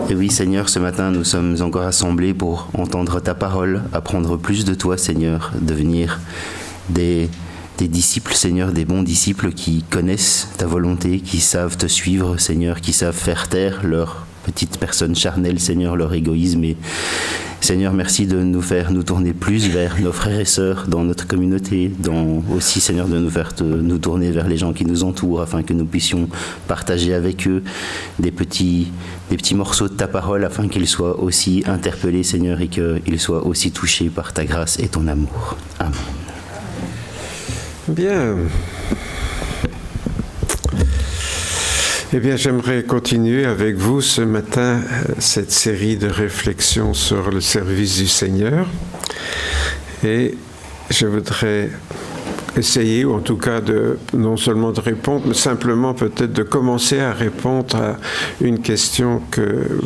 Et oui, Seigneur, ce matin, nous sommes encore assemblés pour entendre ta parole, apprendre plus de toi, Seigneur, devenir des disciples, Seigneur, des bons disciples qui connaissent ta volonté, qui savent te suivre, Seigneur, qui savent faire taire leur petite personne charnelle, Seigneur, leur égoïsme. Et Seigneur, merci de nous faire nous tourner plus vers nos frères et sœurs dans notre communauté, aussi, Seigneur, de nous faire nous tourner vers les gens qui nous entourent, afin que nous puissions partager avec eux des petits morceaux de ta parole, afin qu'ils soient aussi interpellés, Seigneur, et qu'ils soient aussi touchés par ta grâce et ton amour. Amen. Bien. Eh bien, j'aimerais continuer avec vous ce matin cette série de réflexions sur le service du Seigneur. Et je voudrais essayer, ou en tout cas, non seulement de répondre, mais simplement peut-être de commencer à répondre à une question que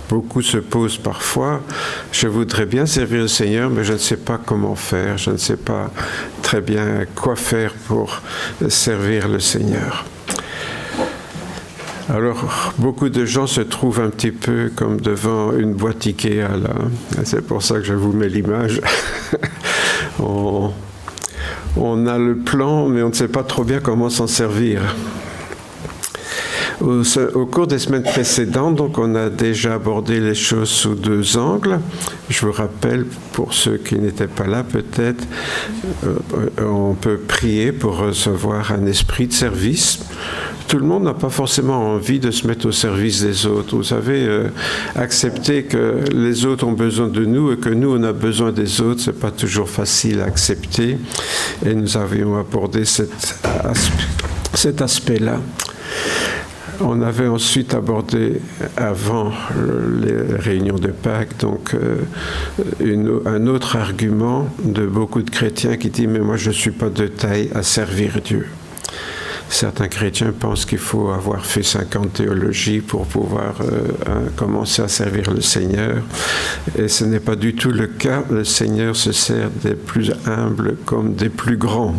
beaucoup se posent parfois. Je voudrais bien servir le Seigneur, mais je ne sais pas comment faire. Je ne sais pas très bien quoi faire pour servir le Seigneur. Alors, beaucoup de gens se trouvent un petit peu comme devant une boîte Ikea, là. C'est pour ça que je vous mets l'image. On a le plan, mais on ne sait pas trop bien comment s'en servir. Au cours des semaines précédentes, donc, on a déjà abordé les choses sous deux angles. Je vous rappelle, pour ceux qui n'étaient pas là peut-être, on peut prier pour recevoir un esprit de service. Tout le monde n'a pas forcément envie de se mettre au service des autres. Vous savez, accepter que les autres ont besoin de nous et que nous, on a besoin des autres, c'est pas toujours facile à accepter. Et nous avions abordé cet aspect-là. On avait ensuite abordé, avant les réunions de Pâques, donc un autre argument de beaucoup de chrétiens qui dit « mais moi je ne suis pas de taille à servir Dieu ». Certains chrétiens pensent qu'il faut avoir fait 50 théologies pour pouvoir commencer à servir le Seigneur. Et ce n'est pas du tout le cas. Le Seigneur se sert des plus humbles comme des plus grands.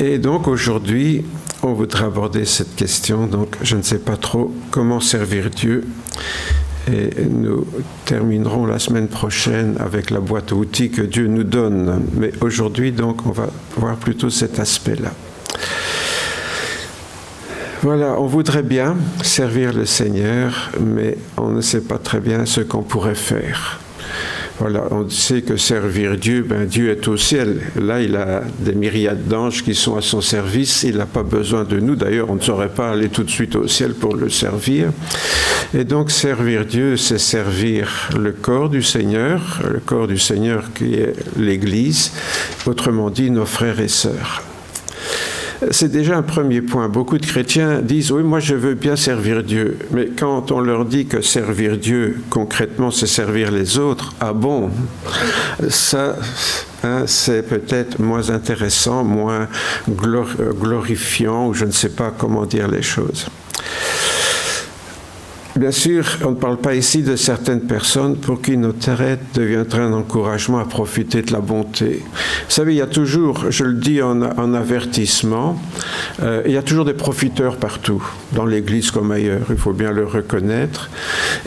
Et donc aujourd'hui, on voudrait aborder cette question. Donc je ne sais pas trop comment servir Dieu. Et nous terminerons la semaine prochaine avec la boîte à outils que Dieu nous donne. Mais aujourd'hui, donc, on va voir plutôt cet aspect-là. Voilà, on voudrait bien servir le Seigneur, mais on ne sait pas très bien ce qu'on pourrait faire. Voilà, on sait que servir Dieu, Dieu est au ciel. Là, il a des myriades d'anges qui sont à son service. Il n'a pas besoin de nous. D'ailleurs, on ne saurait pas aller tout de suite au ciel pour le servir. Et donc, servir Dieu, c'est servir le corps du Seigneur qui est l'Église, autrement dit, nos frères et sœurs. C'est déjà un premier point. Beaucoup de chrétiens disent « oui, moi je veux bien servir Dieu ». Mais quand on leur dit que servir Dieu, concrètement, c'est servir les autres, ah bon, ça, c'est peut-être moins intéressant, moins glorifiant, ou je ne sais pas comment dire les choses. Bien sûr, on ne parle pas ici de certaines personnes pour qui notre aide deviendra un encouragement à profiter de la bonté. Vous savez, il y a toujours, je le dis en avertissement, il y a toujours des profiteurs partout, dans l'Église comme ailleurs, il faut bien le reconnaître.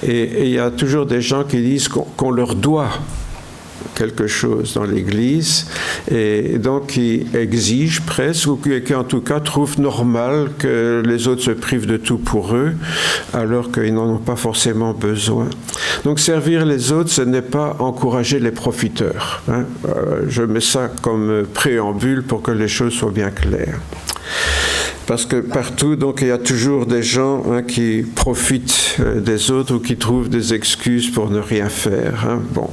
Et il y a toujours des gens qui disent qu'on leur doit quelque chose dans l'Église, et donc qui exigent presque, ou qui en tout cas trouvent normal que les autres se privent de tout pour eux, alors qu'ils n'en ont pas forcément besoin. Donc servir les autres, ce n'est pas encourager les profiteurs. Je mets ça comme préambule pour que les choses soient bien claires. Parce que partout, donc, il y a toujours des gens qui profitent des autres ou qui trouvent des excuses pour ne rien faire. Bon.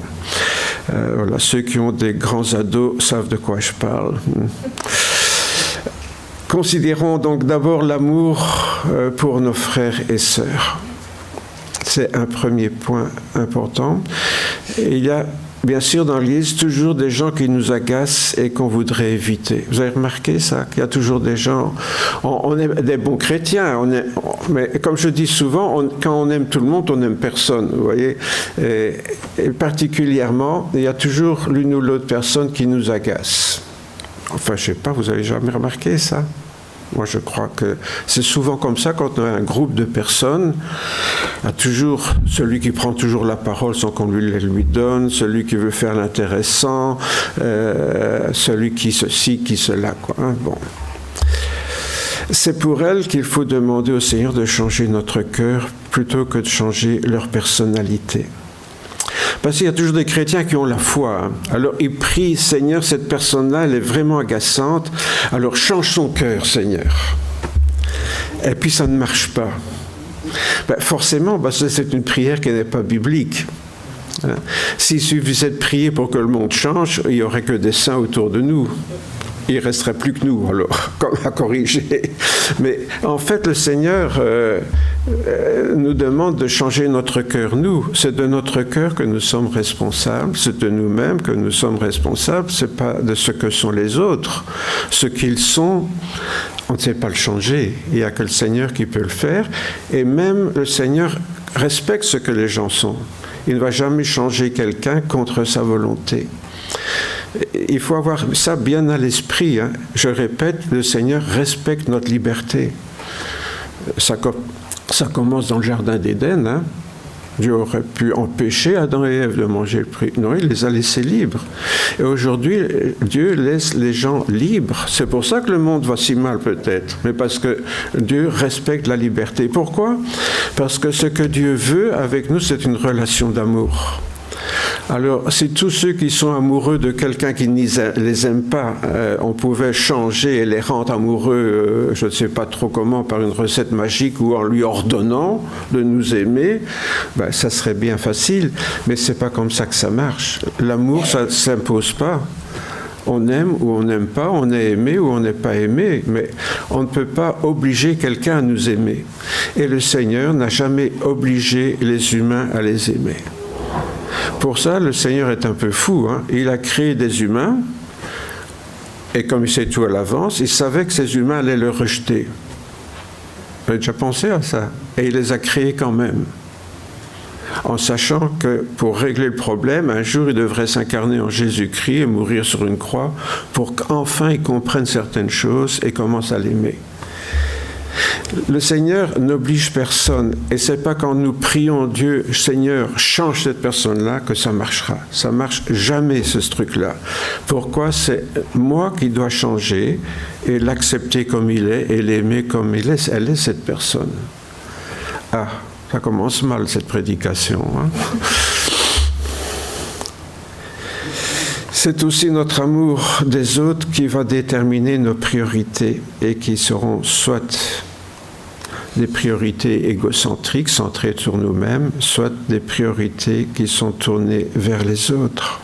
Voilà, ceux qui ont des grands ados savent de quoi je parle. Considérons donc d'abord l'amour pour nos frères et sœurs. C'est un premier point important. Et il y a bien sûr dans l'Église toujours des gens qui nous agacent et qu'on voudrait éviter. Vous avez remarqué ça, qu'il y a toujours des gens, on est des bons chrétiens, mais comme je dis souvent, quand on aime tout le monde, on n'aime personne, vous voyez. Et particulièrement, il y a toujours l'une ou l'autre personne qui nous agace. Enfin, je ne sais pas, vous avez jamais remarqué ça? Moi, je crois que c'est souvent comme ça quand on a un groupe de personnes. Il y a toujours celui qui prend toujours la parole sans qu'on lui donne, celui qui veut faire l'intéressant, celui qui ceci, qui cela, quoi. Hein, bon. C'est pour elles qu'il faut demander au Seigneur de changer notre cœur plutôt que de changer leur personnalité. Parce qu'il y a toujours des chrétiens qui ont la foi. Hein. Alors ils prient, Seigneur, cette personne-là, elle est vraiment agaçante. Alors change son cœur, Seigneur. Et puis ça ne marche pas. Forcément, parce que c'est une prière qui n'est pas biblique. Hein. S'il suffisait de prier pour que le monde change, il n'y aurait que des saints autour de nous. Il ne resterait plus que nous, alors, à corriger. Mais en fait, le Seigneur nous demande de changer notre cœur, nous. C'est de notre cœur que nous sommes responsables, c'est de nous-mêmes que nous sommes responsables, ce n'est pas de ce que sont les autres. Ce qu'ils sont, on ne sait pas le changer. Il n'y a que le Seigneur qui peut le faire. Et même le Seigneur respecte ce que les gens sont. Il ne va jamais changer quelqu'un contre sa volonté. Il faut avoir ça bien à l'esprit. Hein. Je répète, le Seigneur respecte notre liberté. Ça commence dans le jardin d'Éden. Hein. Dieu aurait pu empêcher Adam et Ève de manger le fruit. Non, il les a laissés libres. Et aujourd'hui, Dieu laisse les gens libres. C'est pour ça que le monde va si mal peut-être. Mais parce que Dieu respecte la liberté. Pourquoi ? Parce que ce que Dieu veut avec nous, c'est une relation d'amour. Alors, si tous ceux qui sont amoureux de quelqu'un qui ne les aime pas, on pouvait changer et les rendre amoureux, je ne sais pas trop comment, par une recette magique ou en lui ordonnant de nous aimer, ça serait bien facile, mais ce n'est pas comme ça que ça marche. L'amour, ça ne s'impose pas. On aime ou on n'aime pas, on est aimé ou on n'est pas aimé, mais on ne peut pas obliger quelqu'un à nous aimer. Et le Seigneur n'a jamais obligé les humains à les aimer. Pour ça, le Seigneur est un peu fou. Hein. Il a créé des humains, et comme il sait tout à l'avance, il savait que ces humains allaient le rejeter. Vous avez déjà pensé à ça? Et il les a créés quand même, en sachant que pour régler le problème, un jour, il devrait s'incarner en Jésus-Christ et mourir sur une croix pour qu'enfin il comprenne certaines choses et commence à l'aimer. Le Seigneur n'oblige personne, et c'est pas quand nous prions Dieu, Seigneur, change cette personne-là, que ça marchera. Ça marche jamais, ce truc-là. Pourquoi? C'est moi qui dois changer et l'accepter comme il est et l'aimer comme il est. Elle est cette personne. Ah, ça commence mal cette prédication. Hein? C'est aussi notre amour des autres qui va déterminer nos priorités et qui seront soit des priorités égocentriques, centrées sur nous-mêmes, soit des priorités qui sont tournées vers les autres.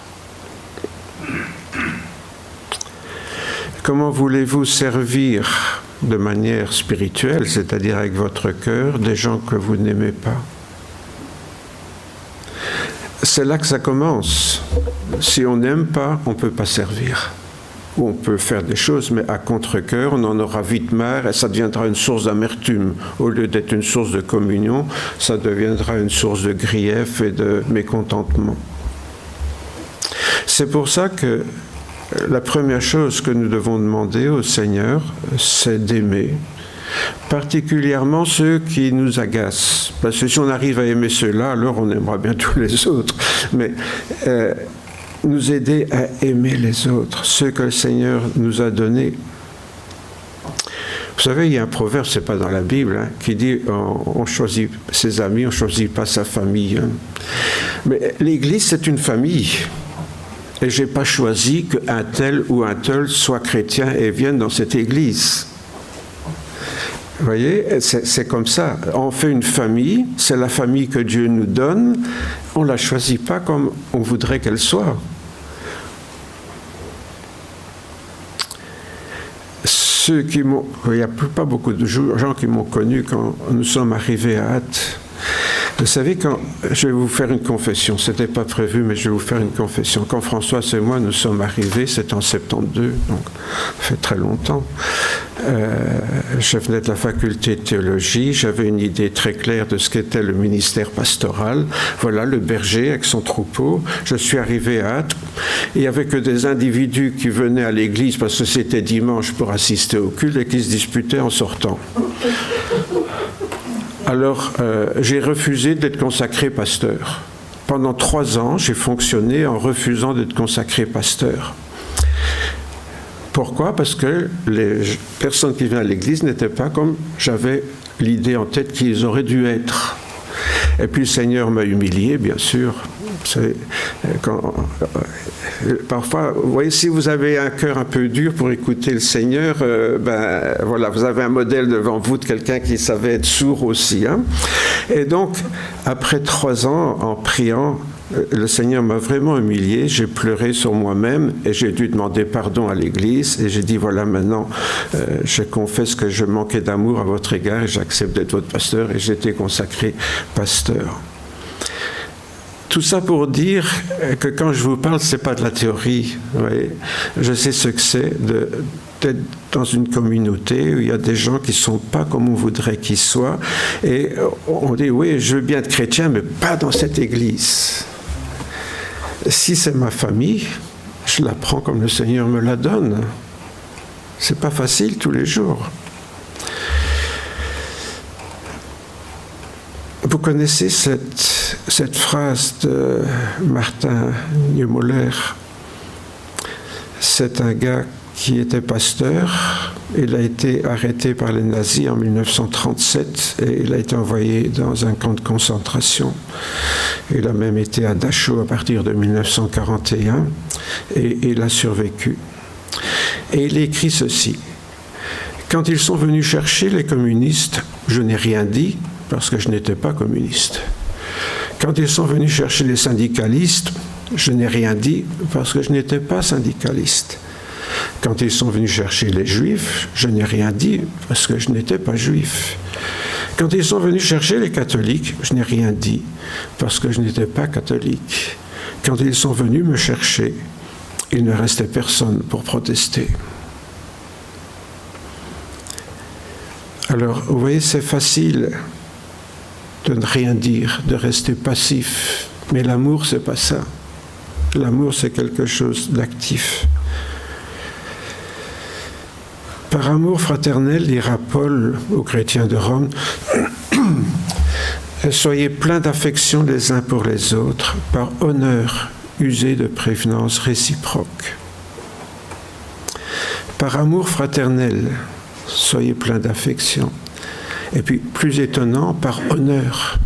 Comment voulez-vous servir de manière spirituelle, c'est-à-dire avec votre cœur, des gens que vous n'aimez pas? C'est là que ça commence. Si on n'aime pas, on ne peut pas servir. Ou on peut faire des choses, mais à contre-cœur, on en aura vite marre et ça deviendra une source d'amertume. Au lieu d'être une source de communion, ça deviendra une source de grief et de mécontentement. C'est pour ça que la première chose que nous devons demander au Seigneur, c'est d'aimer. Particulièrement ceux qui nous agacent. Parce que si on arrive à aimer ceux-là, alors on aimera bien tous les autres. Mais nous aider à aimer les autres, ceux que le Seigneur nous a donnés. Vous savez, il y a un proverbe, c'est pas dans la Bible, hein, qui dit on choisit ses amis, on choisit pas sa famille. Hein. Mais l'Église, c'est une famille. Et j'ai pas choisi qu'un tel ou un tel soit chrétien et vienne dans cette Église. Vous voyez, c'est comme ça. On fait une famille, c'est la famille que Dieu nous donne. On ne la choisit pas comme on voudrait qu'elle soit. Il n'y a pas beaucoup de gens qui m'ont connu quand nous sommes arrivés à Ath. Vous savez, je vais vous faire une confession, ce n'était pas prévu, mais je vais vous faire une confession. Quand François et moi nous sommes arrivés, c'était en 72, donc ça fait très longtemps. Je venais de la faculté de théologie, j'avais une idée très claire de ce qu'était le ministère pastoral. Voilà, le berger avec son troupeau. Je suis arrivé à Ath, et il n'y avait que des individus qui venaient à l'église parce que c'était dimanche pour assister au culte et qui se disputaient en sortant. Alors, j'ai refusé d'être consacré pasteur. Pendant 3 ans, j'ai fonctionné en refusant d'être consacré pasteur. Pourquoi ? Parce que les personnes qui venaient à l'église n'étaient pas comme j'avais l'idée en tête qu'ils auraient dû être. Et puis le Seigneur m'a humilié, bien sûr. Parfois, vous voyez, si vous avez un cœur un peu dur pour écouter le Seigneur, voilà, vous avez un modèle devant vous de quelqu'un qui savait être sourd aussi. Hein. Et donc, après 3 ans, en priant, le Seigneur m'a vraiment humilié, j'ai pleuré sur moi-même et j'ai dû demander pardon à l'Église et j'ai dit voilà maintenant je confesse que je manquais d'amour à votre égard et j'accepte d'être votre pasteur et j'ai été consacré pasteur. Tout ça pour dire que quand je vous parle, ce n'est pas de la théorie. Vous voyez. Je sais ce que c'est d'être dans une communauté où il y a des gens qui ne sont pas comme on voudrait qu'ils soient et on dit oui, je veux bien être chrétien, mais pas dans cette église. Si c'est ma famille, je la prends comme le Seigneur me la donne. C'est pas facile tous les jours. Vous connaissez cette phrase de Martin Niemöller. C'est un gars qui était pasteur. Il a été arrêté par les nazis en 1937 et il a été envoyé dans un camp de concentration. Il a même été à Dachau à partir de 1941 et il a survécu. Et il écrit ceci. Quand ils sont venus chercher les communistes, je n'ai rien dit parce que je n'étais pas communiste. Quand ils sont venus chercher les syndicalistes, je n'ai rien dit parce que je n'étais pas syndicaliste. Quand ils sont venus chercher les juifs, je n'ai rien dit parce que je n'étais pas juif. Quand ils sont venus chercher les catholiques, je n'ai rien dit parce que je n'étais pas catholique. Quand ils sont venus me chercher, il ne restait personne pour protester. Alors, vous voyez, c'est facile de ne rien dire, de rester passif. Mais l'amour, c'est pas ça. L'amour, c'est quelque chose d'actif. Par amour fraternel, dira Paul aux chrétiens de Rome, soyez pleins d'affection les uns pour les autres, par honneur, usez de prévenance réciproque. Par amour fraternel, soyez pleins d'affection. Et puis, plus étonnant, par honneur.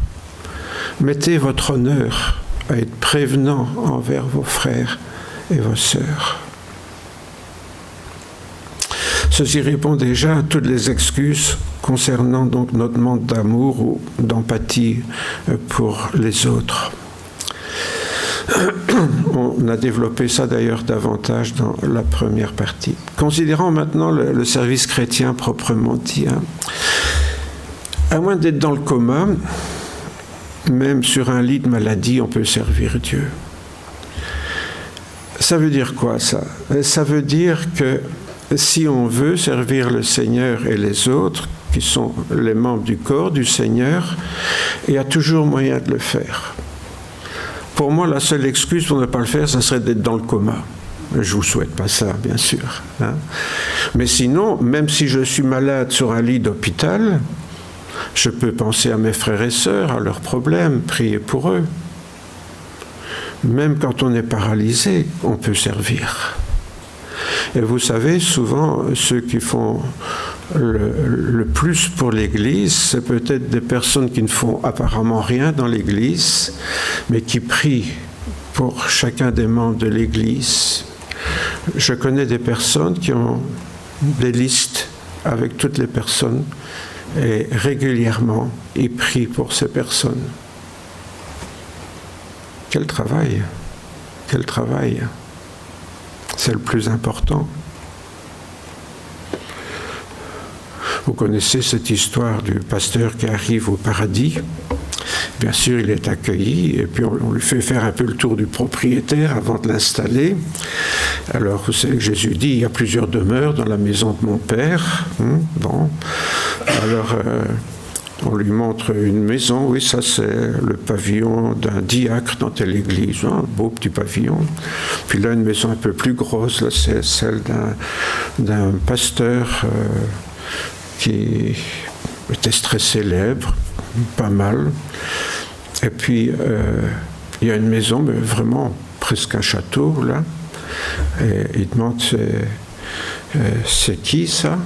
Mettez votre honneur à être prévenant envers vos frères et vos sœurs. Ceci répond déjà à toutes les excuses concernant donc notre manque d'amour ou d'empathie pour les autres. On a développé ça d'ailleurs davantage dans la première partie. Considérons maintenant le service chrétien proprement dit. À moins d'être dans le coma, même sur un lit de maladie, on peut servir Dieu. Ça veut dire quoi ça ? Ça veut dire que si on veut servir le Seigneur et les autres, qui sont les membres du corps du Seigneur, il y a toujours moyen de le faire. Pour moi, la seule excuse pour ne pas le faire, ça serait d'être dans le coma. Je ne vous souhaite pas ça, bien sûr. Hein. Mais sinon, même si je suis malade sur un lit d'hôpital, je peux penser à mes frères et sœurs, à leurs problèmes, prier pour eux. Même quand on est paralysé, on peut servir. Et vous savez, souvent, ceux qui font le plus pour l'Église, c'est peut-être des personnes qui ne font apparemment rien dans l'Église, mais qui prient pour chacun des membres de l'Église. Je connais des personnes qui ont des listes avec toutes les personnes et régulièrement, ils prient pour ces personnes. Quel travail! Quel travail! C'est le plus important. Vous connaissez cette histoire du pasteur qui arrive au paradis Bien sûr, il est accueilli et puis on lui fait faire un peu le tour du propriétaire avant de l'installer. Alors, vous savez que Jésus dit, il y a plusieurs demeures dans la maison de mon Père. Bon, alors on lui montre une maison. Oui, ça c'est le pavillon d'un diacre dans telle église, un beau petit pavillon. Puis là, une maison un peu plus grosse, là c'est celle d'un pasteur qui était très célèbre, pas mal. Et puis, il y a une maison, mais vraiment presque un château, là. Et il demande, c'est qui ça?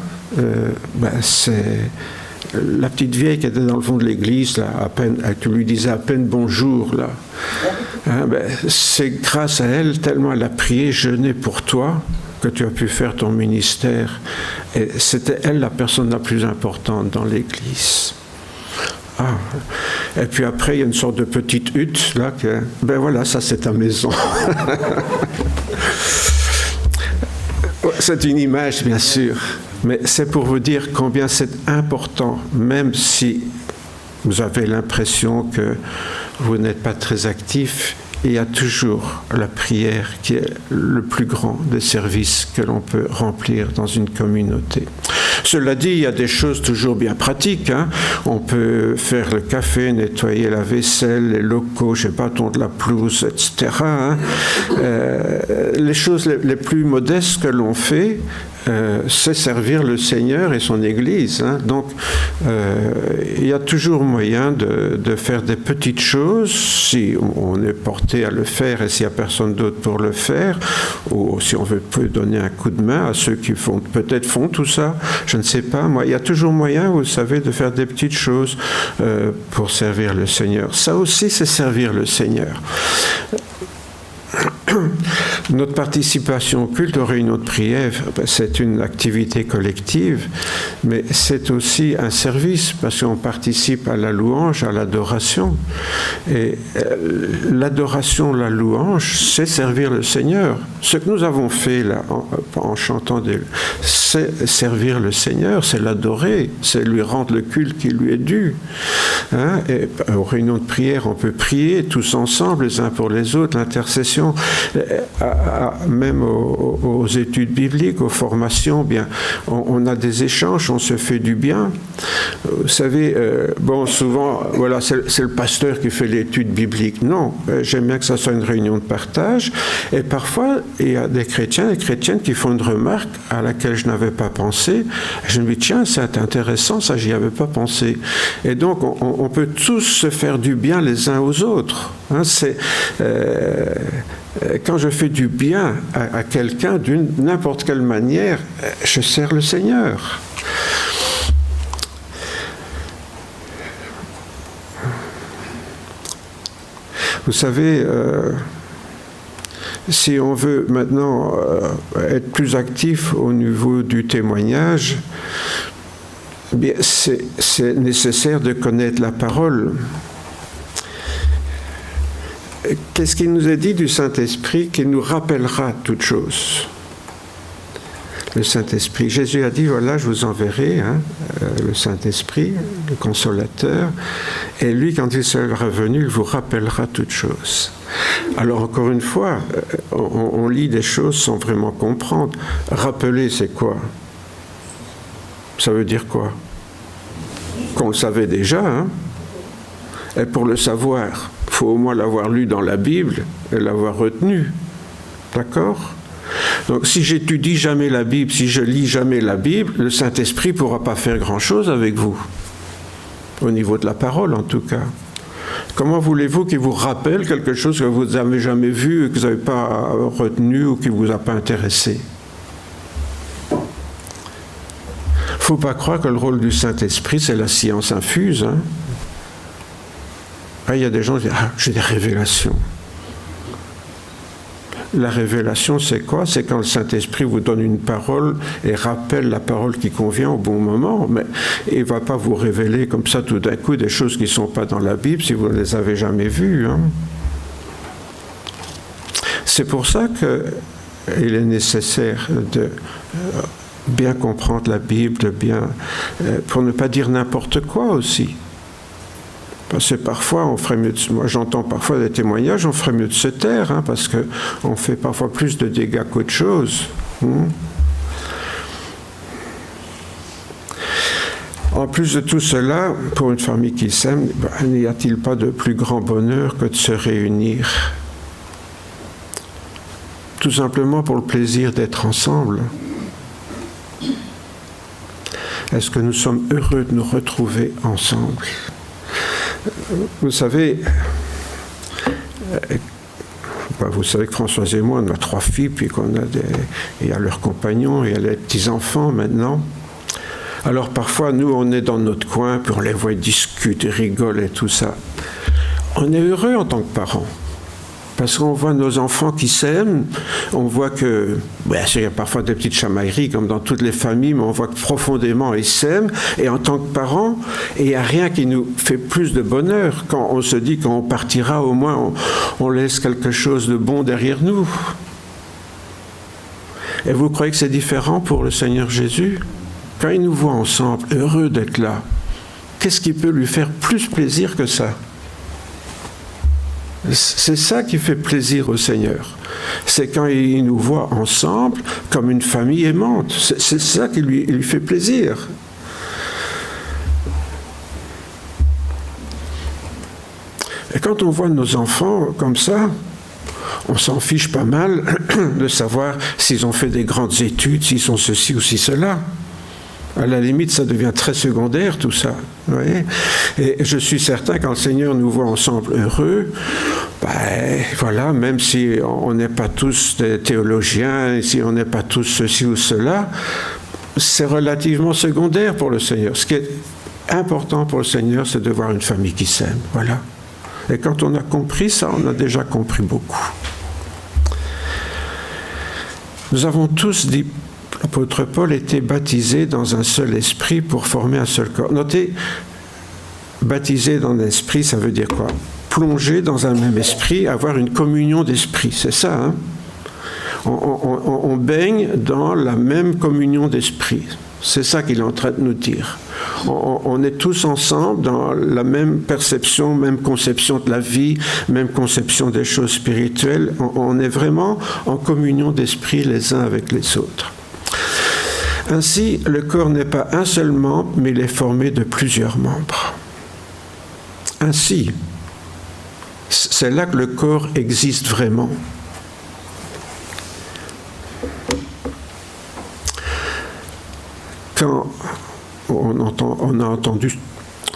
C'est la petite vieille qui était dans le fond de l'église, là, à peine, qui lui disait à peine bonjour, là. Hein, c'est grâce à elle, tellement elle a prié, jeûné pour toi, que tu as pu faire ton ministère. Et c'était elle la personne la plus importante dans l'église. Ah. Et puis après, il y a une sorte de petite hutte, là, ben voilà, ça c'est ta maison. C'est une image, bien sûr, mais c'est pour vous dire combien c'est important, même si vous avez l'impression que vous n'êtes pas très actif, il y a toujours la prière qui est le plus grand des services que l'on peut remplir dans une communauté. Cela dit, il y a des choses toujours bien pratiques. Hein. On peut faire le café, nettoyer la vaisselle, les locaux, je ne sais pas, tondre la pelouse, etc. Hein. Les choses les plus modestes que l'on fait, c'est servir le Seigneur et son Église. Hein. Donc, il y a toujours moyen de faire des petites choses, si on est porté à le faire et s'il n'y a personne d'autre pour le faire, ou si on peut donner un coup de main à ceux qui peut-être font tout ça, je ne sais pas. Moi, il y a toujours moyen, vous savez, de faire des petites choses pour servir le Seigneur. Ça aussi, c'est servir le Seigneur. Notre participation au culte, aux réunions de prière, c'est une activité collective, mais c'est aussi un service, parce qu'on participe à la louange, à l'adoration. Et l'adoration, la louange, c'est servir le Seigneur. Ce que nous avons fait là, en chantant, c'est servir le Seigneur, c'est l'adorer, c'est lui rendre le culte qui lui est dû. Hein? Et aux réunions de prière, on peut prier tous ensemble, les uns pour les autres, l'intercession. Même aux études bibliques, aux formations, bien, on a des échanges, on se fait du bien. Vous savez, souvent, voilà, c'est le pasteur qui fait l'étude biblique. Non, j'aime bien que ça soit une réunion de partage. Et parfois, il y a des chrétiens et chrétiennes qui font une remarque à laquelle je n'avais pas pensé. Je me dis, tiens, c'est intéressant, ça, j'y avais pas pensé. Et donc, on peut tous se faire du bien les uns aux autres. Hein, quand je fais du bien à quelqu'un d'une n'importe quelle manière, je sers le Seigneur. Vous savez, si on veut maintenant être plus actif au niveau du témoignage, bien, c'est nécessaire de connaître la parole. Qu'est-ce qu'il nous est dit du Saint-Esprit qui nous rappellera toutes choses? Le Saint-Esprit. Jésus a dit, voilà, je vous enverrai le Saint-Esprit, le Consolateur, et lui, quand il sera venu, il vous rappellera toutes choses. Alors, encore une fois, on lit des choses sans vraiment comprendre. Rappeler, c'est quoi? Ça veut dire quoi? Qu'on le savait déjà, hein? Et pour le savoir, il faut au moins l'avoir lu dans la Bible et l'avoir retenu. D'accord? Donc, si j'étudie jamais la Bible, si je lis jamais la Bible, le Saint-Esprit ne pourra pas faire grand-chose avec vous. Au niveau de la parole, en tout cas. Comment voulez-vous qu'il vous rappelle quelque chose que vous n'avez jamais vu et que vous n'avez pas retenu ou qui ne vous a pas intéressé? Il ne faut pas croire que le rôle du Saint-Esprit, c'est la science infuse. Hein? Il y a des gens qui disent « Ah, j'ai des révélations ». La révélation, c'est quoi? C'est quand le Saint-Esprit vous donne une parole et rappelle la parole qui convient au bon moment. Mais il ne va pas vous révéler comme ça tout d'un coup des choses qui ne sont pas dans la Bible si vous ne les avez jamais vues. Hein. C'est pour ça qu'il est nécessaire de bien comprendre la Bible, pour ne pas dire n'importe quoi aussi. Parce que parfois, on ferait mieux moi j'entends parfois des témoignages, on ferait mieux de se taire, hein, parce qu'on fait parfois plus de dégâts qu'autre chose. En plus de tout cela, pour une famille qui s'aime, n'y a-t-il pas de plus grand bonheur que de se réunir? Tout simplement pour le plaisir d'être ensemble. Est-ce que nous sommes heureux de nous retrouver ensemble? Vous savez que Françoise et moi, on a 3 filles, puis il y a leurs compagnons, il y a les petits-enfants maintenant. Alors parfois, nous, on est dans notre coin, puis on les voit discuter, rigoler et tout ça. On est heureux en tant que parents. Parce qu'on voit nos enfants qui s'aiment, on voit que, il y a parfois des petites chamailleries comme dans toutes les familles, mais on voit que profondément ils s'aiment, et en tant que parents, il n'y a rien qui nous fait plus de bonheur quand on se dit quand on partira, au moins on laisse quelque chose de bon derrière nous. Et vous croyez que c'est différent pour le Seigneur Jésus? Quand il nous voit ensemble, heureux d'être là, qu'est-ce qui peut lui faire plus plaisir que ça? C'est ça qui fait plaisir au Seigneur. C'est quand il nous voit ensemble comme une famille aimante. C'est ça qui lui fait plaisir. Et quand on voit nos enfants comme ça, on s'en fiche pas mal de savoir s'ils ont fait des grandes études, s'ils sont ceci ou si cela. À la limite, ça devient très secondaire, tout ça. Vous voyez ? Et je suis certain, quand le Seigneur nous voit ensemble heureux, voilà, même si on n'est pas tous des théologiens, si on n'est pas tous ceci ou cela, c'est relativement secondaire pour le Seigneur. Ce qui est important pour le Seigneur, c'est de voir une famille qui s'aime. Voilà. Et quand on a compris ça, on a déjà compris beaucoup. Nous avons tous dit, l'apôtre Paul était baptisé dans un seul esprit pour former un seul corps. Notez, baptisé dans l'esprit, ça veut dire quoi? Plonger dans un même esprit, avoir une communion d'esprit, c'est ça, hein? On baigne dans la même communion d'esprit. C'est ça qu'il est en train de nous dire. On est tous ensemble dans la même perception, même conception de la vie, même conception des choses spirituelles. On est vraiment en communion d'esprit les uns avec les autres. Ainsi, le corps n'est pas un seul membre, mais il est formé de plusieurs membres. Ainsi, c'est là que le corps existe vraiment. Quand on a entendu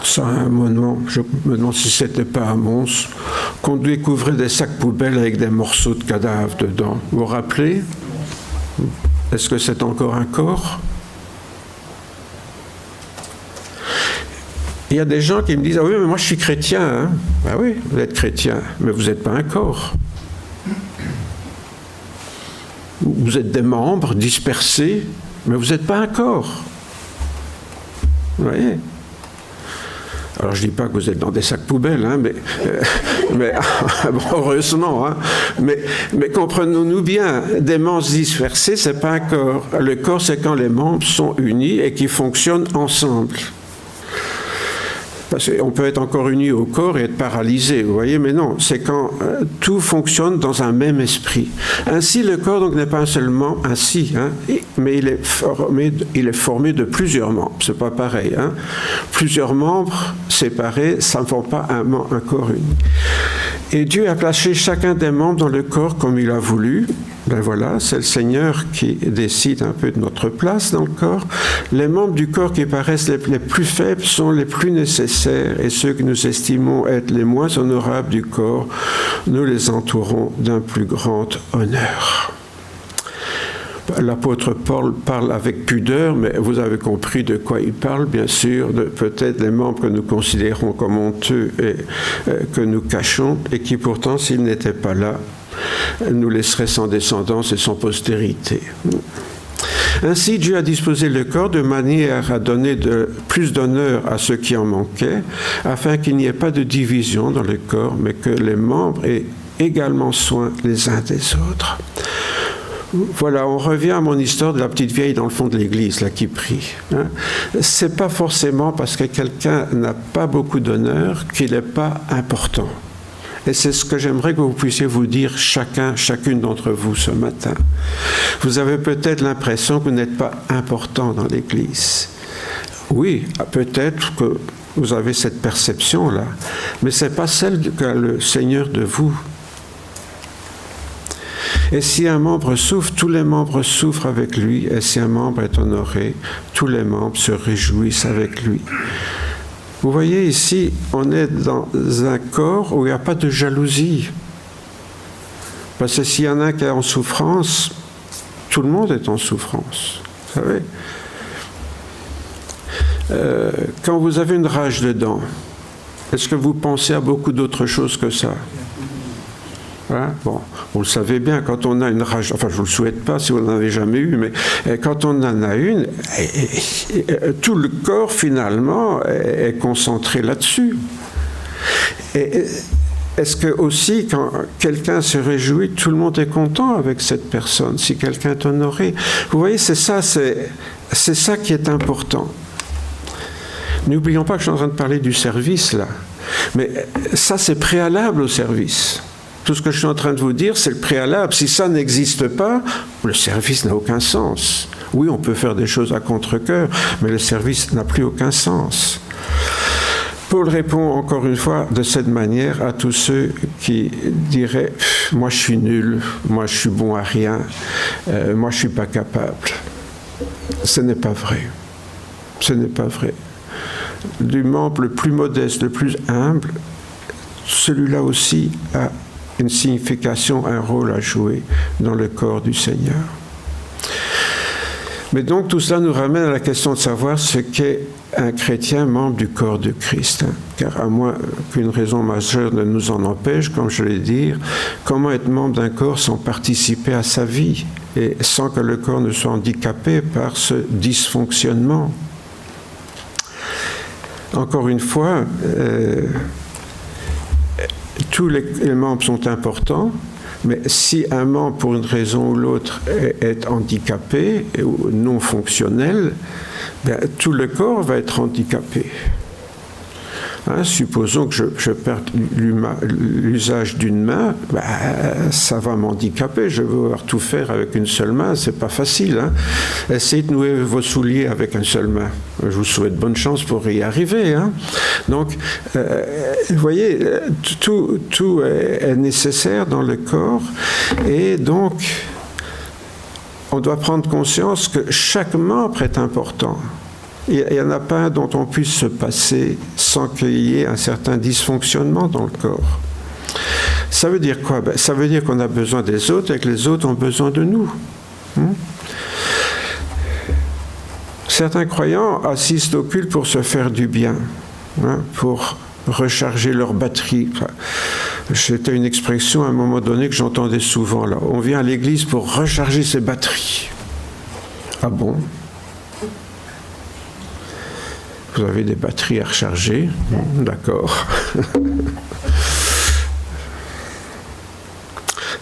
ça à un moment, je me demande si c'était pas à Mons, qu'on découvrait des sacs poubelles avec des morceaux de cadavres dedans. Vous vous rappelez? Est-ce que c'est encore un corps? Il y a des gens qui me disent « Ah oui, mais moi je suis chrétien. Hein. » Ah oui, vous êtes chrétien, mais vous n'êtes pas un corps. Vous êtes des membres dispersés, mais vous n'êtes pas un corps. Vous voyez? Alors je ne dis pas que vous êtes dans des sacs poubelles, hein, mais bon, heureusement, hein, mais comprenons-nous bien, des membres dispersés, ce n'est pas un corps. Le corps, c'est quand les membres sont unis et qui fonctionnent ensemble. Parce qu'on peut être encore uni au corps et être paralysé, vous voyez, mais non, c'est quand tout fonctionne dans un même esprit. Ainsi, le corps donc n'est pas un seul membre, ainsi, hein, mais il est formé de plusieurs membres, c'est pas pareil. Hein. Plusieurs membres séparés, ça ne forme pas un corps uni. Et Dieu a placé chacun des membres dans le corps comme il a voulu. Ben voilà, c'est le Seigneur qui décide un peu de notre place dans le corps. Les membres du corps qui paraissent les plus faibles sont les plus nécessaires et ceux que nous estimons être les moins honorables du corps, nous les entourons d'un plus grand honneur. L'apôtre Paul parle avec pudeur, mais vous avez compris de quoi il parle, bien sûr, de peut-être les membres que nous considérons comme honteux et que nous cachons, et qui pourtant, s'ils n'étaient pas là, nous laisseraient sans descendance et sans postérité. Ainsi, Dieu a disposé le corps de manière à donner plus d'honneur à ceux qui en manquaient, afin qu'il n'y ait pas de division dans le corps, mais que les membres aient également soin les uns des autres. Voilà, on revient à mon histoire de la petite vieille dans le fond de l'église, là, qui prie. Hein. C'est pas forcément parce que quelqu'un n'a pas beaucoup d'honneur qu'il n'est pas important. Et c'est ce que j'aimerais que vous puissiez vous dire chacune d'entre vous ce matin. Vous avez peut-être l'impression que vous n'êtes pas important dans l'église. Oui, peut-être que vous avez cette perception-là, mais ce n'est pas celle qu'a le Seigneur de vous. Et si un membre souffre, tous les membres souffrent avec lui, et si un membre est honoré, tous les membres se réjouissent avec lui. Vous voyez ici, on est dans un corps où il n'y a pas de jalousie. Parce que s'il y en a un qui est en souffrance, tout le monde est en souffrance. Vous savez, quand vous avez une rage dedans, est-ce que vous pensez à beaucoup d'autres choses que ça? Hein? Bon, vous le savez bien, quand on a une rage, enfin je ne vous le souhaite pas si vous n'en avez jamais eu, mais quand on en a une, tout le corps finalement est concentré là-dessus. Et est-ce que aussi quand quelqu'un se réjouit, tout le monde est content avec cette personne, si quelqu'un est honoré? Vous voyez, c'est ça qui est important. N'oublions pas que je suis en train de parler du service là, mais ça c'est préalable au service. Tout ce que je suis en train de vous dire, c'est le préalable. Si ça n'existe pas, le service n'a aucun sens. Oui, on peut faire des choses à contre-cœur, mais le service n'a plus aucun sens. Paul répond encore une fois de cette manière à tous ceux qui diraient « moi je suis nul, moi je suis bon à rien, moi je ne suis pas capable ». Ce n'est pas vrai. Ce n'est pas vrai. Du membre le plus modeste, le plus humble, celui-là aussi a une signification, un rôle à jouer dans le corps du Seigneur. Mais donc tout cela nous ramène à la question de savoir ce qu'est un chrétien membre du corps de Christ. Car à moins qu'une raison majeure ne nous en empêche, comme je l'ai dit, comment être membre d'un corps sans participer à sa vie et sans que le corps ne soit handicapé par ce dysfonctionnement? Encore une fois, tous les membres sont importants, mais si un membre, pour une raison ou l'autre, est handicapé ou non fonctionnel, bien, tout le corps va être handicapé. Hein, supposons que je perde l'usage d'une main, ben, ça va m'handicaper. Je vais devoir tout faire avec une seule main, c'est pas facile. Hein. Essayez de nouer vos souliers avec une seule main. Je vous souhaite bonne chance pour y arriver. Hein. Donc, vous voyez, tout est nécessaire dans le corps, et donc on doit prendre conscience que chaque membre est important. Il n'y en a pas un dont on puisse se passer sans qu'il y ait un certain dysfonctionnement dans le corps. Ça veut dire quoi? Ça veut dire qu'on a besoin des autres et que les autres ont besoin de nous. Certains croyants assistent au culte pour se faire du bien, pour recharger leur batterie. C'était une expression à un moment donné que j'entendais souvent. Là. On vient à l'église pour recharger ses batteries. Ah bon? Vous avez des batteries à recharger, d'accord.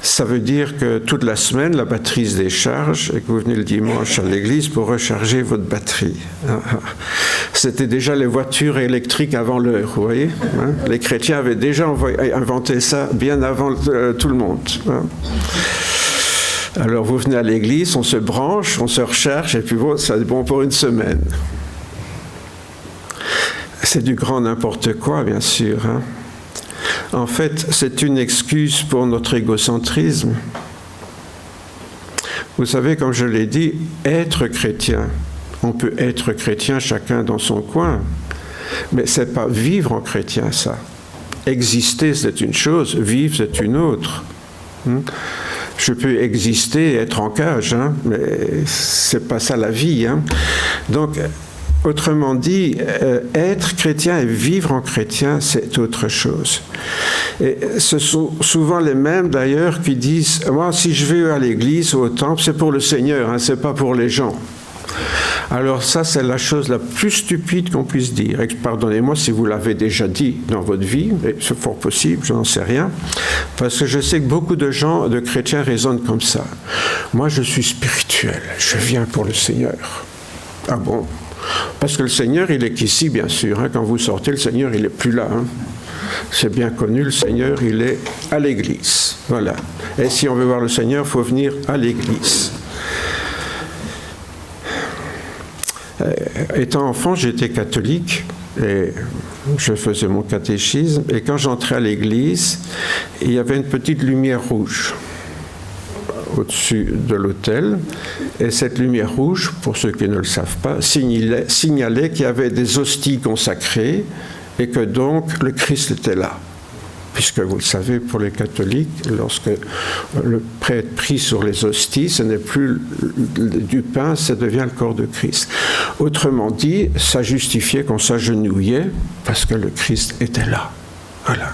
Ça veut dire que toute la semaine, la batterie se décharge et que vous venez le dimanche à l'église pour recharger votre batterie. C'était déjà les voitures électriques avant l'heure, vous voyez. Les chrétiens avaient déjà inventé ça bien avant tout le monde. Alors vous venez à l'église, on se branche, on se recharge et puis bon, ça est bon pour une semaine. C'est du grand n'importe quoi, bien sûr. Hein. En fait, c'est une excuse pour notre égocentrisme. Vous savez, comme je l'ai dit, être chrétien, on peut être chrétien chacun dans son coin, mais ce n'est pas vivre en chrétien, ça. Exister, c'est une chose, vivre, c'est une autre. Je peux exister et être en cage, hein, mais ce n'est pas ça la vie. Hein. Donc, autrement dit, être chrétien et vivre en chrétien, c'est autre chose. Et ce sont souvent les mêmes, d'ailleurs, qui disent « Moi, si je vais à l'église ou au temple, c'est pour le Seigneur, hein, c'est pas pour les gens. » Alors ça, c'est la chose la plus stupide qu'on puisse dire. Pardonnez-moi si vous l'avez déjà dit dans votre vie, mais c'est fort possible, je n'en sais rien. Parce que je sais que beaucoup de gens, de chrétiens, raisonnent comme ça. Moi, je suis spirituel, je viens pour le Seigneur. Ah bon? Parce que le Seigneur, il est qu'ici, bien sûr. Quand vous sortez, le Seigneur, il n'est plus là. C'est bien connu, le Seigneur, il est à l'église. Voilà. Et si on veut voir le Seigneur, il faut venir à l'église. Étant enfant, j'étais catholique et je faisais mon catéchisme. Et quand j'entrais à l'église, il y avait une petite lumière rouge au-dessus de l'autel. Et cette lumière rouge, pour ceux qui ne le savent pas, signalait qu'il y avait des hosties consacrées et que donc le Christ était là. Puisque vous le savez, pour les catholiques, lorsque le prêtre prie sur les hosties, ce n'est plus du pain, ça devient le corps de Christ. Autrement dit, ça justifiait qu'on s'agenouillait parce que le Christ était là. Voilà.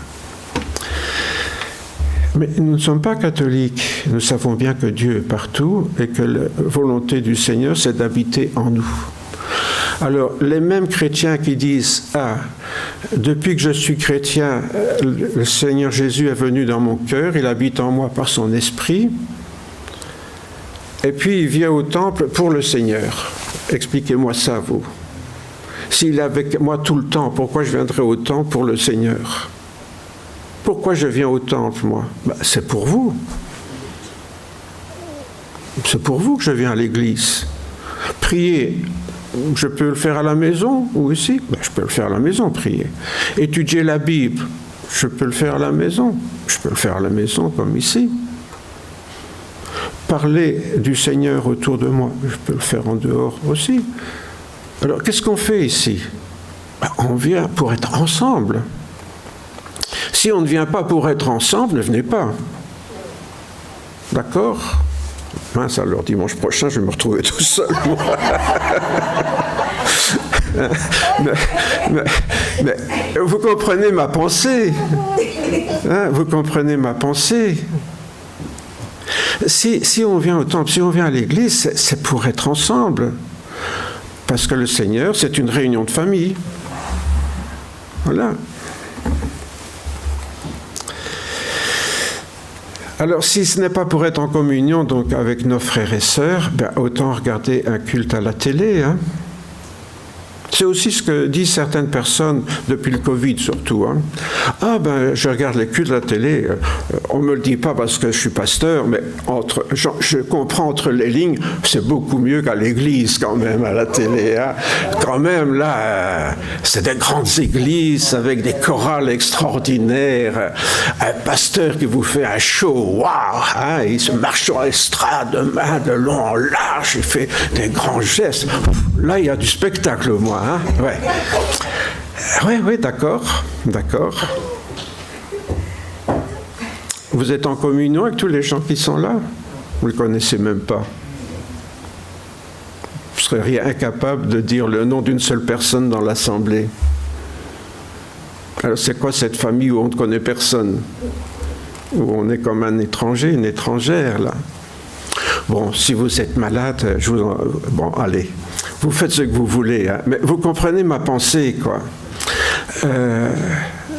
Mais nous ne sommes pas catholiques. Nous savons bien que Dieu est partout et que la volonté du Seigneur, c'est d'habiter en nous. Alors, les mêmes chrétiens qui disent « Ah, depuis que je suis chrétien, le Seigneur Jésus est venu dans mon cœur, il habite en moi par son esprit, et puis il vient au temple pour le Seigneur. » Expliquez-moi ça, vous. S'il est avec moi tout le temps, pourquoi je viendrais au temple pour le Seigneur? Pourquoi je viens au temple, moi? C'est pour vous. C'est pour vous que je viens à l'église. Prier, je peux le faire à la maison ou ici? Je peux le faire à la maison, prier. Étudier la Bible, je peux le faire à la maison. Je peux le faire à la maison comme ici. Parler du Seigneur autour de moi, je peux le faire en dehors aussi. Alors, qu'est-ce qu'on fait ici? On vient pour être ensemble. Si on ne vient pas pour être ensemble, ne venez pas. D'accord? Mince, alors dimanche prochain, je vais me retrouver tout seul. mais vous comprenez ma pensée. Vous comprenez ma pensée. Si on vient au temple, si on vient à l'église, c'est pour être ensemble. Parce que le Seigneur, c'est une réunion de famille. Voilà. Alors, si ce n'est pas pour être en communion donc avec nos frères et sœurs, autant regarder un culte à la télé. C'est aussi ce que disent certaines personnes depuis le Covid surtout. Je regarde les cultes à la télé. On ne me le dit pas parce que je suis pasteur, mais je comprends entre les lignes, c'est beaucoup mieux qu'à l'église quand même, à la télé. Quand même, là, c'est des grandes églises avec des chorales extraordinaires. Un pasteur qui vous fait un show, waouh, il se marche sur l'estrade de main, de long en large, il fait des grands gestes. Là, il y a du spectacle au moins. Oui, d'accord. Vous êtes en communion avec tous les gens qui sont là? Vous ne les connaissez même pas. Vous seriez incapable de dire le nom d'une seule personne dans l'assemblée. Alors c'est quoi cette famille où on ne connaît personne? Où on est comme un étranger, une étrangère, là? Bon, si vous êtes malade, bon, allez, vous faites ce que vous voulez, mais vous comprenez ma pensée, quoi.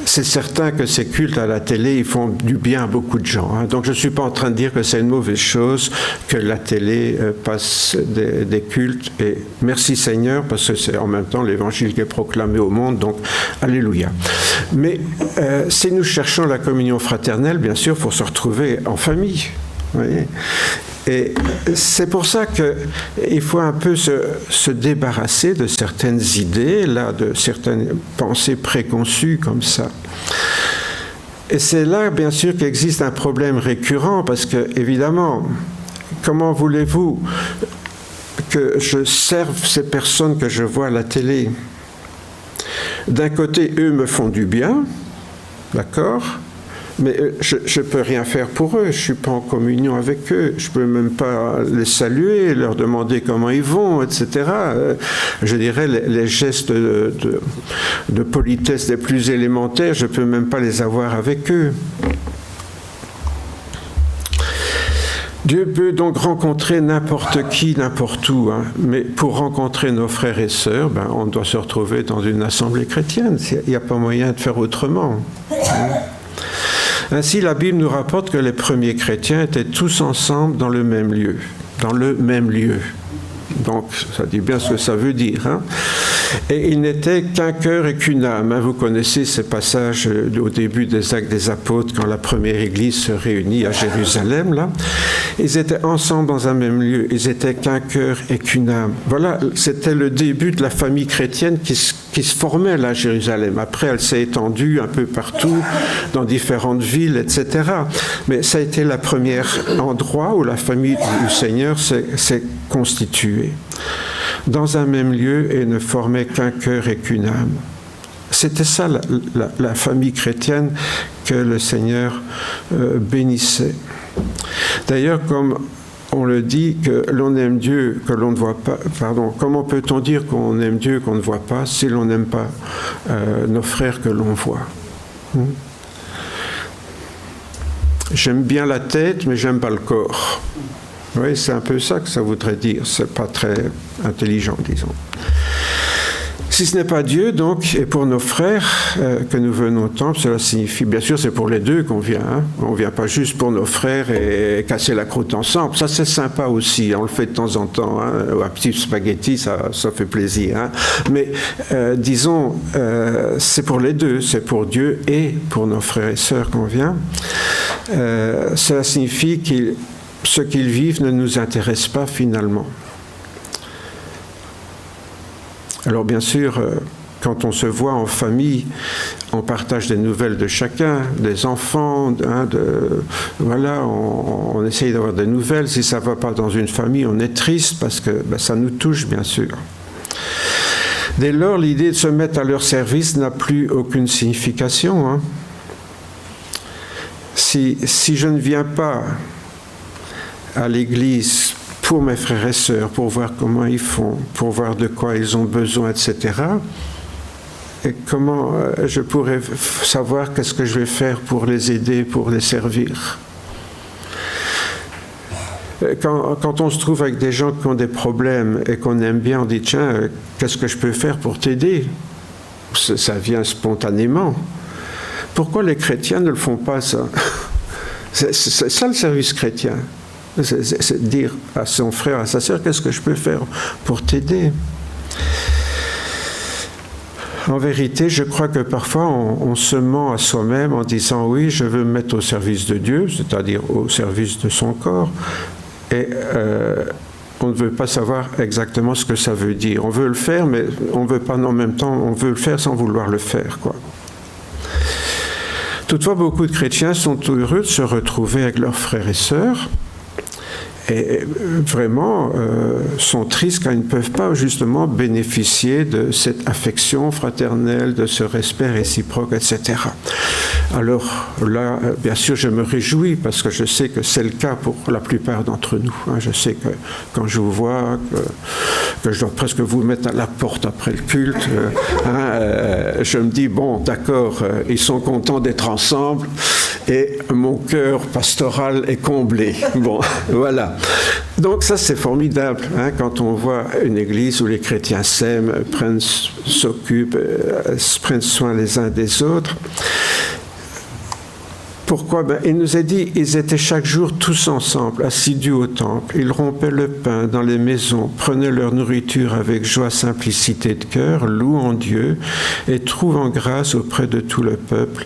C'est certain que ces cultes à la télé, ils font du bien à beaucoup de gens. Donc je ne suis pas en train de dire que c'est une mauvaise chose que la télé passe des cultes. Et merci Seigneur, parce que c'est en même temps l'évangile qui est proclamé au monde, donc alléluia. Mais si nous cherchons la communion fraternelle, bien sûr, il faut se retrouver en famille. Vous voyez ? Et c'est pour ça qu'il faut un peu se débarrasser de certaines idées, là, de certaines pensées préconçues comme ça. Et c'est là, bien sûr, qu'existe un problème récurrent, parce que, évidemment, comment voulez-vous que je serve ces personnes que je vois à la télé? D'un côté, eux me font du bien, d'accord ? Mais je ne peux rien faire pour eux, je ne suis pas en communion avec eux, je ne peux même pas les saluer, leur demander comment ils vont, etc. Je dirais les gestes de politesse les plus élémentaires, je ne peux même pas les avoir avec eux. Dieu peut donc rencontrer n'importe qui, n'importe où, hein. Mais pour rencontrer nos frères et sœurs, on doit se retrouver dans une assemblée chrétienne. Il n'y a pas moyen de faire autrement. Ainsi, la Bible nous rapporte que les premiers chrétiens étaient tous ensemble dans le même lieu. Dans le même lieu. Donc, ça dit bien ce que ça veut dire. Hein. Et ils n'étaient qu'un cœur et qu'une âme. Hein. Vous connaissez ces passages au début des Actes des Apôtres, quand la première Église se réunit à Jérusalem. Là. Ils étaient ensemble dans un même lieu. Ils étaient qu'un cœur et qu'une âme. Voilà, c'était le début de la famille chrétienne qui se formait là à Jérusalem. Après, elle s'est étendue un peu partout, dans différentes villes, etc. Mais ça a été le premier endroit où la famille du Seigneur s'est constituée. Dans un même lieu et ne formait qu'un cœur et qu'une âme. C'était ça la famille chrétienne que le Seigneur bénissait. D'ailleurs, comme on le dit, que l'on aime Dieu, que l'on ne voit pas, comment peut-on dire qu'on aime Dieu qu'on ne voit pas si l'on n'aime pas nos frères que l'on voit? J'aime bien la tête, mais j'aime pas le corps. Oui, c'est un peu ça que ça voudrait dire. C'est pas très intelligent, disons. Si ce n'est pas Dieu, donc, et pour nos frères que nous venons au temple, cela signifie, bien sûr, c'est pour les deux qu'on vient. Hein. On ne vient pas juste pour nos frères et casser la croûte ensemble. Ça, c'est sympa aussi. On le fait de temps en temps. Hein. Un petit spaghetti, ça fait plaisir. Hein. Mais disons, c'est pour les deux. C'est pour Dieu et pour nos frères et sœurs qu'on vient. Cela signifie que ce qu'ils vivent ne nous intéresse pas finalement. Alors bien sûr, quand on se voit en famille, on partage des nouvelles de chacun, des enfants, hein, voilà, on essaye d'avoir des nouvelles. Si ça ne va pas dans une famille, on est triste parce que ça nous touche bien sûr. Dès lors, l'idée de se mettre à leur service n'a plus aucune signification. Hein. Si je ne viens pas à l'église pour mes frères et sœurs, pour voir comment ils font, pour voir de quoi ils ont besoin, etc. Et comment je pourrais savoir qu'est-ce que je vais faire pour les aider, pour les servir. Quand on se trouve avec des gens qui ont des problèmes et qu'on aime bien, on dit, tiens, qu'est-ce que je peux faire pour t'aider? Ça vient spontanément. Pourquoi les chrétiens ne le font pas, ça? C'est ça le service chrétien. C'est dire à son frère, à sa sœur, qu'est-ce que je peux faire pour t'aider? En vérité, je crois que parfois on se ment à soi-même en disant oui, je veux me mettre au service de Dieu, c'est-à-dire au service de son corps, et on ne veut pas savoir exactement ce que ça veut dire. On veut le faire, mais on veut pas en même temps, on veut le faire sans vouloir le faire, quoi. Toutefois, beaucoup de chrétiens sont heureux de se retrouver avec leurs frères et sœurs, et vraiment sont tristes quand ils ne peuvent pas justement bénéficier de cette affection fraternelle, de ce respect réciproque, etc. Alors là, bien sûr, je me réjouis parce que je sais que c'est le cas pour la plupart d'entre nous. Je sais que quand je vous vois, que je dois presque vous mettre à la porte après le culte, je me dis, bon, d'accord, ils sont contents d'être ensemble et mon cœur pastoral est comblé. Bon, voilà. Donc ça, c'est formidable, quand on voit une église où les chrétiens s'aiment, s'occupent, prennent soin les uns des autres. Pourquoi? Il nous a dit, ils étaient chaque jour tous ensemble, assidus au temple. Ils rompaient le pain dans les maisons, prenaient leur nourriture avec joie, simplicité de cœur, louant Dieu et trouvant grâce auprès de tout le peuple.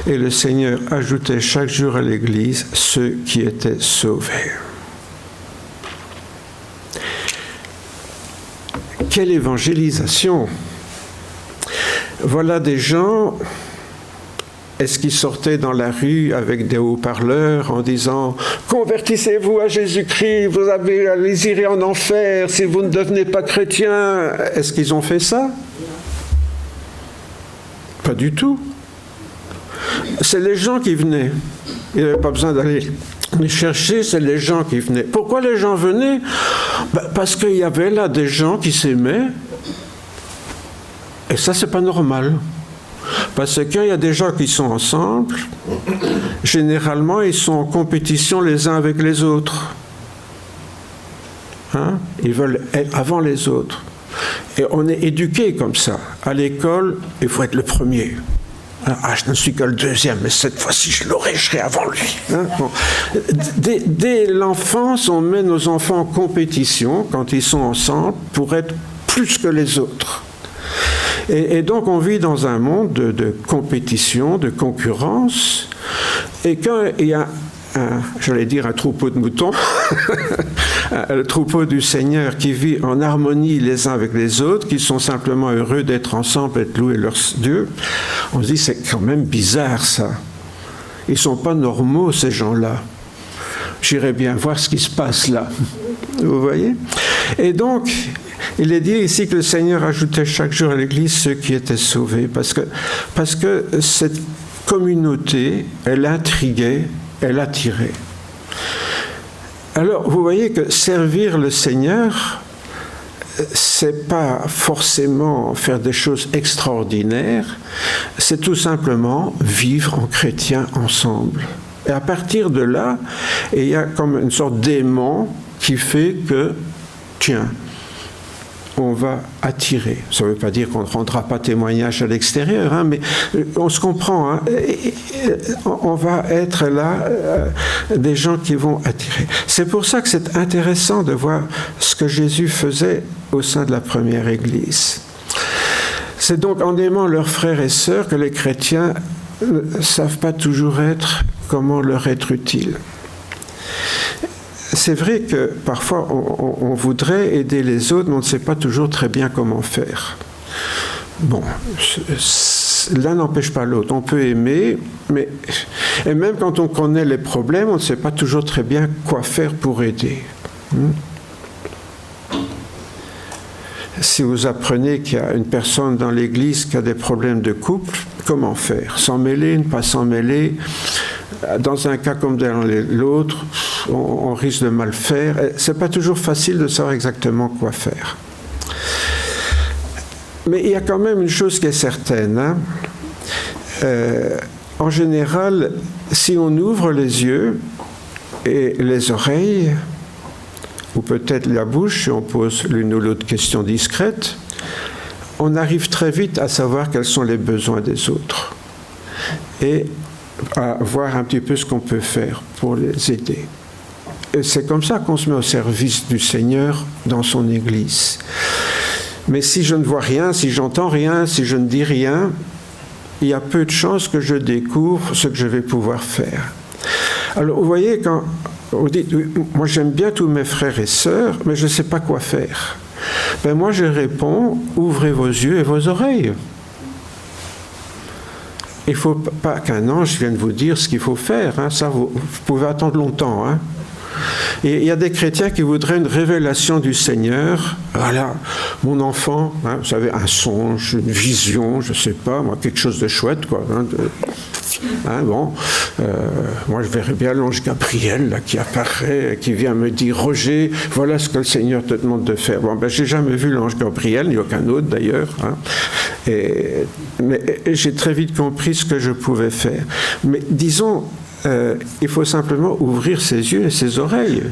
Et le Seigneur ajoutait chaque jour à l'église ceux qui étaient sauvés. Quelle évangélisation! Voilà des gens... Est-ce qu'ils sortaient dans la rue avec des haut-parleurs en disant « Convertissez-vous à Jésus-Christ, vous irez en enfer si vous ne devenez pas chrétien ». Est-ce qu'ils ont fait ça? Pas du tout. C'est les gens qui venaient. Il n'y avait pas besoin d'aller les chercher, c'est les gens qui venaient. Pourquoi les gens venaient? Parce qu'il y avait là des gens qui s'aimaient. Et ça, c'est pas normal. Parce qu'il y a des gens qui sont ensemble, généralement, ils sont en compétition les uns avec les autres. Hein? Ils veulent être avant les autres. Et on est éduqué comme ça. À l'école, il faut être le premier. Ah, je ne suis que le deuxième, mais cette fois-ci, je serai avant lui. Hein? Bon. Dès l'enfance, on met nos enfants en compétition, quand ils sont ensemble, pour être plus que les autres. Et donc, on vit dans un monde de compétition, de concurrence. Et quand il y a un troupeau de moutons, le troupeau du Seigneur qui vit en harmonie les uns avec les autres, qui sont simplement heureux d'être ensemble et de louer leur Dieu, on se dit c'est quand même bizarre ça. Ils ne sont pas normaux ces gens-là. J'irais bien voir ce qui se passe là. Vous voyez ? Et donc, il est dit ici que le Seigneur ajoutait chaque jour à l'Église ceux qui étaient sauvés, parce que cette communauté, elle intriguait, elle attirait. Alors, vous voyez que servir le Seigneur, c'est pas forcément faire des choses extraordinaires, c'est tout simplement vivre en chrétien ensemble. Et à partir de là, il y a comme une sorte d'aimant qui fait que, tiens, on va attirer. Ça ne veut pas dire qu'on ne rendra pas témoignage à l'extérieur, hein, mais on se comprend. Hein, on va être là, des gens qui vont attirer. C'est pour ça que c'est intéressant de voir ce que Jésus faisait au sein de la première Église. C'est donc en aimant leurs frères et sœurs que les chrétiens ne savent pas toujours être comment leur être utile. C'est vrai que parfois on voudrait aider les autres, mais on ne sait pas toujours très bien comment faire. Bon, l'un n'empêche pas l'autre. On peut aimer, et même quand on connaît les problèmes, on ne sait pas toujours très bien quoi faire pour aider. Si vous apprenez qu'il y a une personne dans l'église qui a des problèmes de couple, comment faire ? S'en mêler, ne pas s'en mêler ? Dans un cas comme dans l'autre, on risque de mal faire. Ce n'est pas toujours facile de savoir exactement quoi faire. Mais il y a quand même une chose qui est certaine. Hein. En général, si on ouvre les yeux et les oreilles, ou peut-être la bouche, si on pose l'une ou l'autre question discrète, on arrive très vite à savoir quels sont les besoins des autres. Et à voir un petit peu ce qu'on peut faire pour les aider. Et c'est comme ça qu'on se met au service du Seigneur dans son Église. Mais si je ne vois rien, si j'entends rien, si je ne dis rien, il y a peu de chances que je découvre ce que je vais pouvoir faire. Alors, vous voyez, quand on dit « moi j'aime bien tous mes frères et sœurs, mais je ne sais pas quoi faire », ben moi je réponds « ouvrez vos yeux et vos oreilles ». Il ne faut pas qu'un ange vienne vous dire ce qu'il faut faire. Hein. Ça, vous pouvez attendre longtemps. Hein. Et il y a des chrétiens qui voudraient une révélation du Seigneur. Voilà, mon enfant, hein, vous savez, un songe, une vision, je ne sais pas, moi, quelque chose de chouette, quoi. Moi, je verrais bien l'ange Gabriel là, qui apparaît, qui vient me dire « Roger, voilà ce que le Seigneur te demande de faire. » Bon, je n'ai jamais vu l'ange Gabriel, ni aucun autre d'ailleurs. Hein. Mais j'ai très vite compris ce que je pouvais faire. Mais disons, il faut simplement ouvrir ses yeux et ses oreilles.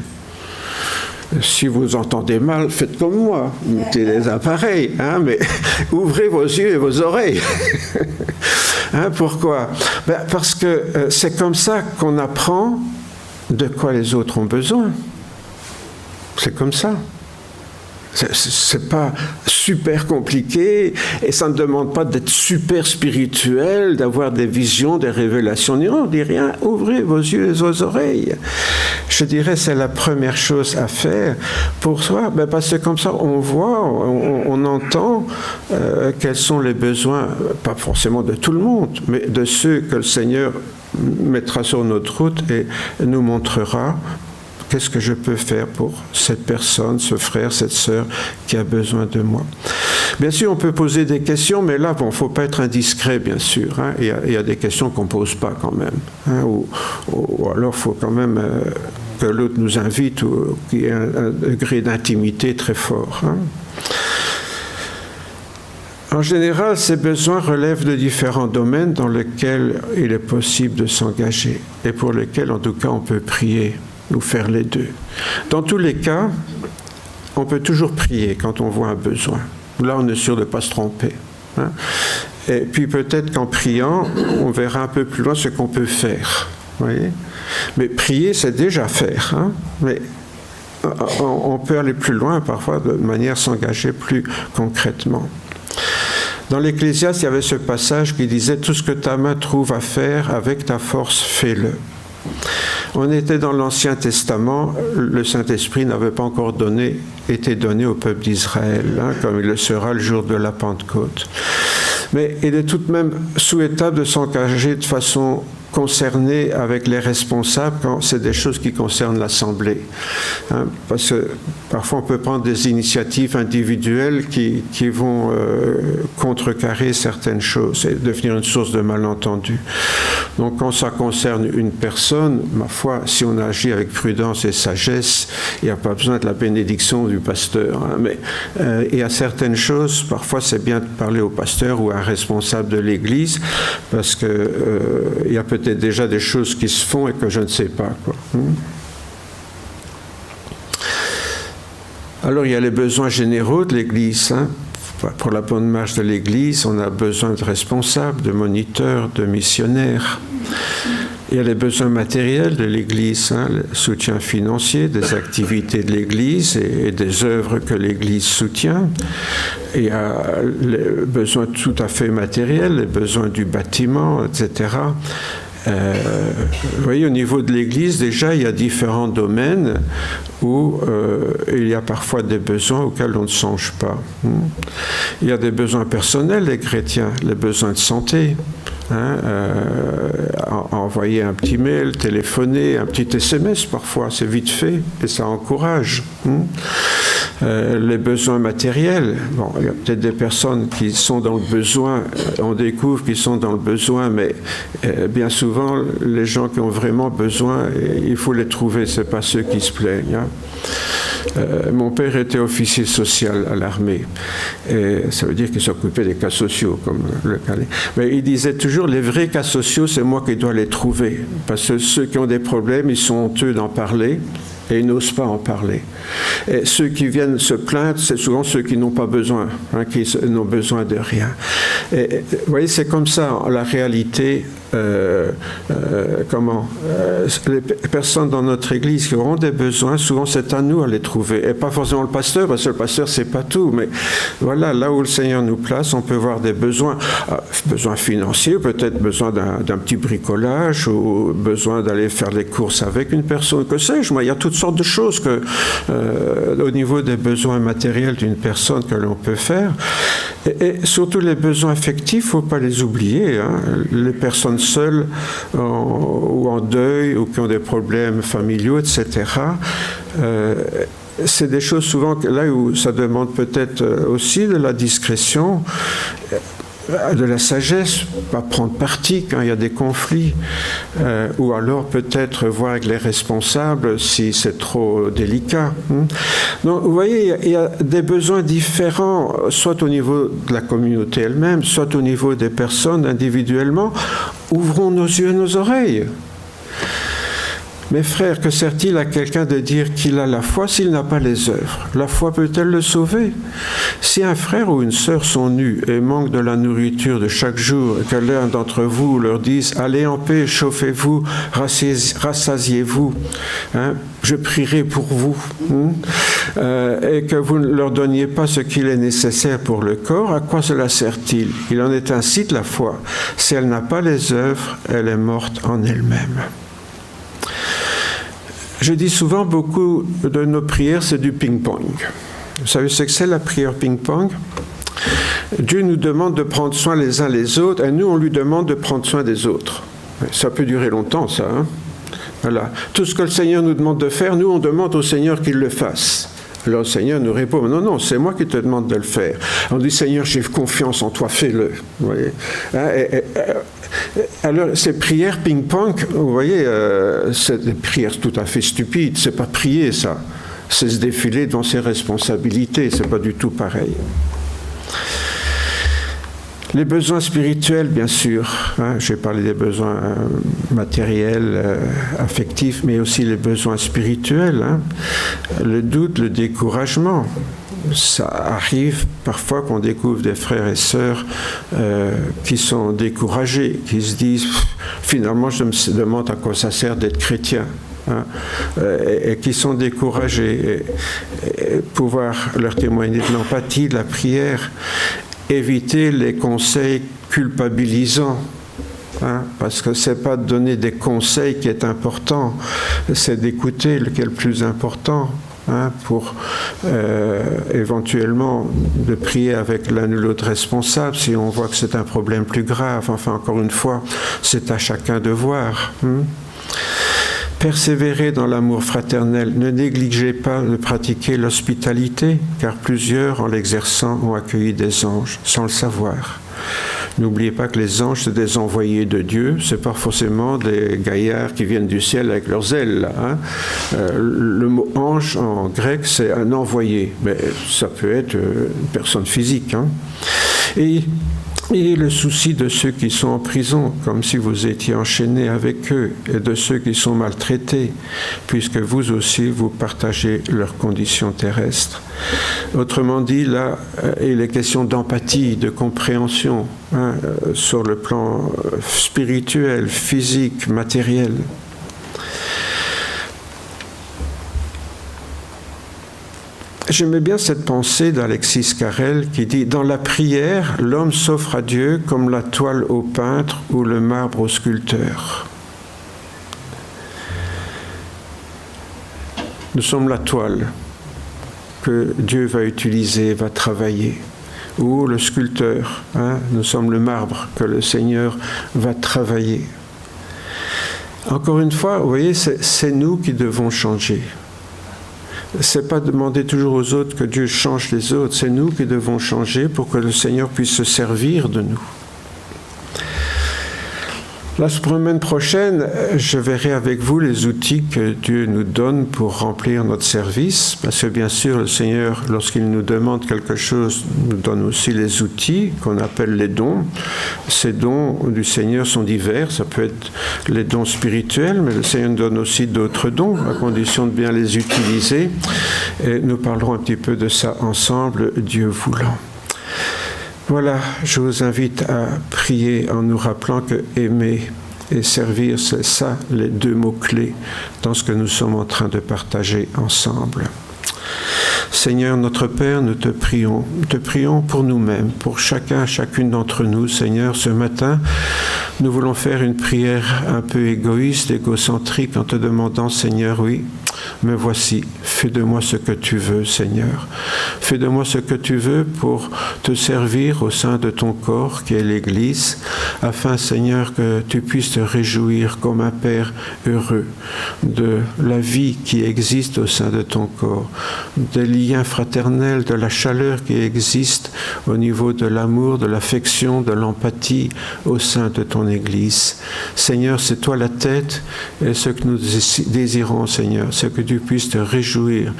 Si vous entendez mal, faites comme moi, mettez les appareils, hein, mais ouvrez vos yeux et vos oreilles. Hein, pourquoi ? Parce que c'est comme ça qu'on apprend de quoi les autres ont besoin. C'est comme ça. C'est pas super compliqué et ça ne demande pas d'être super spirituel, d'avoir des visions, des révélations. Non, on dit rien, ouvrez vos yeux et vos oreilles. Je dirais c'est la première chose à faire pour soi, parce que comme ça on voit, on entend quels sont les besoins, pas forcément de tout le monde, mais de ceux que le Seigneur mettra sur notre route et nous montrera. Qu'est-ce que je peux faire pour cette personne, ce frère, cette sœur qui a besoin de moi ? Bien sûr, on peut poser des questions, mais là, il ne faut pas être indiscret, bien sûr. Hein. Il y a des questions qu'on ne pose pas quand même. Hein, ou alors, il faut quand même que l'autre nous invite ou qu'il y ait un degré d'intimité très fort. Hein. En général, ces besoins relèvent de différents domaines dans lesquels il est possible de s'engager et pour lesquels, en tout cas, on peut prier ou faire les deux. Dans tous les cas, on peut toujours prier quand on voit un besoin. Là, on est sûr de ne pas se tromper. Hein. Et puis peut-être qu'en priant, on verra un peu plus loin ce qu'on peut faire. Voyez ? Mais prier, c'est déjà faire. Hein. Mais on peut aller plus loin, parfois, de manière à s'engager plus concrètement. Dans l'Ecclésiaste, il y avait ce passage qui disait « Tout ce que ta main trouve à faire, avec ta force, fais-le ». On était dans l'Ancien Testament, le Saint-Esprit n'avait pas encore été donné au peuple d'Israël, hein, comme il le sera le jour de la Pentecôte. Mais il est tout de même souhaitable de s'engager de façon concernée avec les responsables quand c'est des choses qui concernent l'Assemblée. Hein, parce que parfois on peut prendre des initiatives individuelles qui vont contrecarrer certaines choses et devenir une source de malentendus. Donc quand ça concerne une personne, ma foi, si on agit avec prudence et sagesse, il n'y a pas besoin de la bénédiction du pasteur. Hein, mais il y a certaines choses, parfois c'est bien de parler au pasteur ou à un responsable de l'Église, parce que il y a peut-être déjà des choses qui se font et que je ne sais pas, quoi. Alors il y a les besoins généraux de l'Église. Hein. Pour la bonne marche de l'Église, on a besoin de responsables, de moniteurs, de missionnaires. Il y a les besoins matériels de l'Église, hein, le soutien financier des activités de l'Église et des œuvres que l'Église soutient. Il y a les besoins tout à fait matériels, les besoins du bâtiment, etc. Vous voyez, au niveau de l'Église, déjà, il y a différents domaines où il y a parfois des besoins auxquels on ne songe pas. Il y a des besoins personnels, les chrétiens, les besoins de santé. Hein, envoyer un petit mail, téléphoner, un petit SMS parfois, c'est vite fait et ça encourage. Les besoins matériels, bon, il y a peut-être des personnes qui sont dans le besoin, on découvre qu'ils sont dans le besoin, mais bien souvent, les gens qui ont vraiment besoin, il faut les trouver, c'est pas ceux qui se plaignent. Hein. Mon père était officier social à l'armée, et ça veut dire qu'il s'occupait des cas sociaux, comme le cas. Mais il disait toujours, les vrais cas sociaux, c'est moi qui dois les trouver, parce que ceux qui ont des problèmes, ils sont honteux d'en parler, et ils n'osent pas en parler. Et ceux qui viennent se plaindre, c'est souvent ceux qui n'ont pas besoin, hein, qui n'ont besoin de rien. Et, vous voyez, c'est comme ça, la réalité. Les personnes dans notre Église qui auront des besoins, souvent c'est à nous à les trouver, et pas forcément le pasteur, parce que le pasteur c'est pas tout, mais voilà, là où le Seigneur nous place, on peut voir des besoins financiers, peut-être besoin d'un petit bricolage, ou besoin d'aller faire des courses avec une personne, que sais-je, moi, il y a toutes sortes de choses que, au niveau des besoins matériels d'une personne que l'on peut faire, et surtout les besoins affectifs, il ne faut pas les oublier, hein. Les personnes seules ou en deuil ou qui ont des problèmes familiaux, etc. C'est des choses souvent là où ça demande peut-être aussi de la discrétion, de la sagesse, pas prendre parti quand il y a des conflits, ou alors peut-être voir avec les responsables si c'est trop délicat. Donc vous voyez, il y a des besoins différents, soit au niveau de la communauté elle-même, soit au niveau des personnes individuellement. Ouvrons nos yeux et nos oreilles. Mes frères, que sert-il à quelqu'un de dire qu'il a la foi s'il n'a pas les œuvres? La foi peut-elle le sauver? Si un frère ou une sœur sont nus et manquent de la nourriture de chaque jour, et que l'un d'entre vous leur dise « Allez en paix, chauffez-vous, rassasiez-vous, hein, je prierai pour vous. » et que vous ne leur donniez pas ce qu'il est nécessaire pour le corps, à quoi cela sert-il? Il en est ainsi de la foi. Si elle n'a pas les œuvres, elle est morte en elle-même. Je dis souvent, beaucoup de nos prières, c'est du ping-pong. Vous savez ce que c'est la prière ping-pong? Dieu nous demande de prendre soin les uns les autres, et nous, on lui demande de prendre soin des autres. Ça peut durer longtemps, ça. Hein? Voilà. Tout ce que le Seigneur nous demande de faire, nous, on demande au Seigneur qu'il le fasse. Alors le Seigneur nous répond, non, non, c'est moi qui te demande de le faire. On dit, Seigneur, j'ai confiance en toi, fais-le. Vous voyez, hein, alors, ces prières ping-pong, vous voyez, c'est des prières tout à fait stupides. C'est pas prier, ça. C'est se défiler devant ses responsabilités. C'est pas du tout pareil. Les besoins spirituels, bien sûr. Hein, j'ai parlé des besoins matériels, affectifs, mais aussi les besoins spirituels, hein. Le doute, le découragement. Ça arrive parfois qu'on découvre des frères et sœurs qui sont découragés, qui se disent finalement je me demande à quoi ça sert d'être chrétien, hein, et qui sont découragés, et pouvoir leur témoigner de l'empathie, de la prière, éviter les conseils culpabilisants. Hein, parce que ce n'est pas de donner des conseils qui est important, c'est d'écouter lequel est le plus important, hein, pour éventuellement de prier avec l'un ou l'autre responsable si on voit que c'est un problème plus grave. Enfin, encore une fois, c'est à chacun de voir. Persévérez dans l'amour fraternel. Ne négligez pas de pratiquer l'hospitalité, car plusieurs, en l'exerçant, ont accueilli des anges, sans le savoir. N'oubliez pas que les anges, c'est des envoyés de Dieu, c'est pas forcément des gaillards qui viennent du ciel avec leurs ailes. Hein. Le mot ange en grec, c'est un envoyé, mais ça peut être une personne physique. Hein. Et le souci de ceux qui sont en prison, comme si vous étiez enchaînés avec eux, et de ceux qui sont maltraités, puisque vous aussi, vous partagez leurs conditions terrestres. Autrement dit, là, il est question d'empathie, de compréhension, hein, sur le plan spirituel, physique, matériel. J'aimais bien cette pensée d'Alexis Carrel qui dit « Dans la prière, l'homme s'offre à Dieu comme la toile au peintre ou le marbre au sculpteur. » Nous sommes la toile que Dieu va utiliser, va travailler. Ou le sculpteur, hein, nous sommes le marbre que le Seigneur va travailler. Encore une fois, vous voyez, c'est nous qui devons changer. C'est pas demander toujours aux autres que Dieu change les autres, c'est nous qui devons changer pour que le Seigneur puisse se servir de nous. La semaine prochaine, je verrai avec vous les outils que Dieu nous donne pour remplir notre service, parce que bien sûr, le Seigneur, lorsqu'il nous demande quelque chose, nous donne aussi les outils qu'on appelle les dons. Ces dons du Seigneur sont divers, ça peut être les dons spirituels, mais le Seigneur nous donne aussi d'autres dons, à condition de bien les utiliser. Et nous parlerons un petit peu de ça ensemble, Dieu voulant. Voilà, je vous invite à prier en nous rappelant que aimer et servir, c'est ça les deux mots-clés dans ce que nous sommes en train de partager ensemble. Seigneur notre Père, nous te prions pour nous-mêmes, pour chacun, chacune d'entre nous. Seigneur, ce matin, nous voulons faire une prière un peu égoïste, égocentrique, en te demandant, Seigneur, oui, me voici, fais de moi ce que tu veux, Seigneur. Fais de moi ce que tu veux pour te servir au sein de ton corps, qui est l'Église, afin, Seigneur, que tu puisses te réjouir comme un Père heureux de la vie qui existe au sein de ton corps, des liens fraternels, de la chaleur qui existe au niveau de l'amour, de l'affection, de l'empathie au sein de ton Église. Seigneur, c'est toi la tête, et ce que nous désirons, Seigneur, c'est que tu puisses te réjouir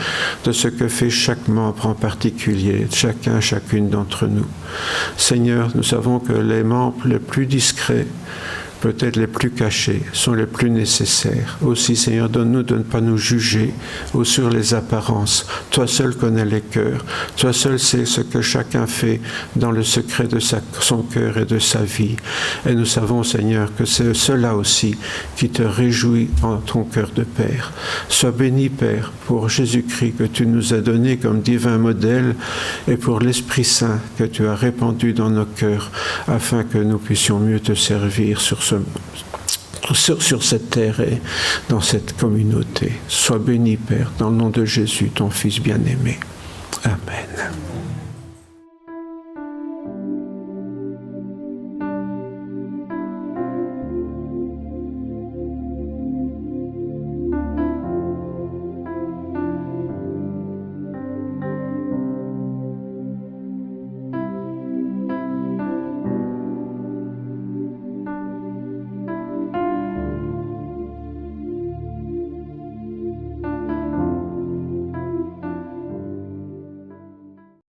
de ce que fait chaque membre en particulier, chacun, chacune d'entre nous. Seigneur, nous savons que les membres les plus discrets, peut-être les plus cachés, sont les plus nécessaires. Aussi, Seigneur, donne-nous de ne pas nous juger ou sur les apparences. Toi seul connais les cœurs. Toi seul sais ce que chacun fait dans le secret de son cœur et de sa vie. Et nous savons, Seigneur, que c'est cela aussi qui te réjouit en ton cœur de Père. Sois béni, Père, pour Jésus-Christ que tu nous as donné comme divin modèle et pour l'Esprit Saint que tu as répandu dans nos cœurs afin que nous puissions mieux te servir sur cette terre et dans cette communauté. Sois béni, Père, dans le nom de Jésus, ton Fils bien-aimé. Amen.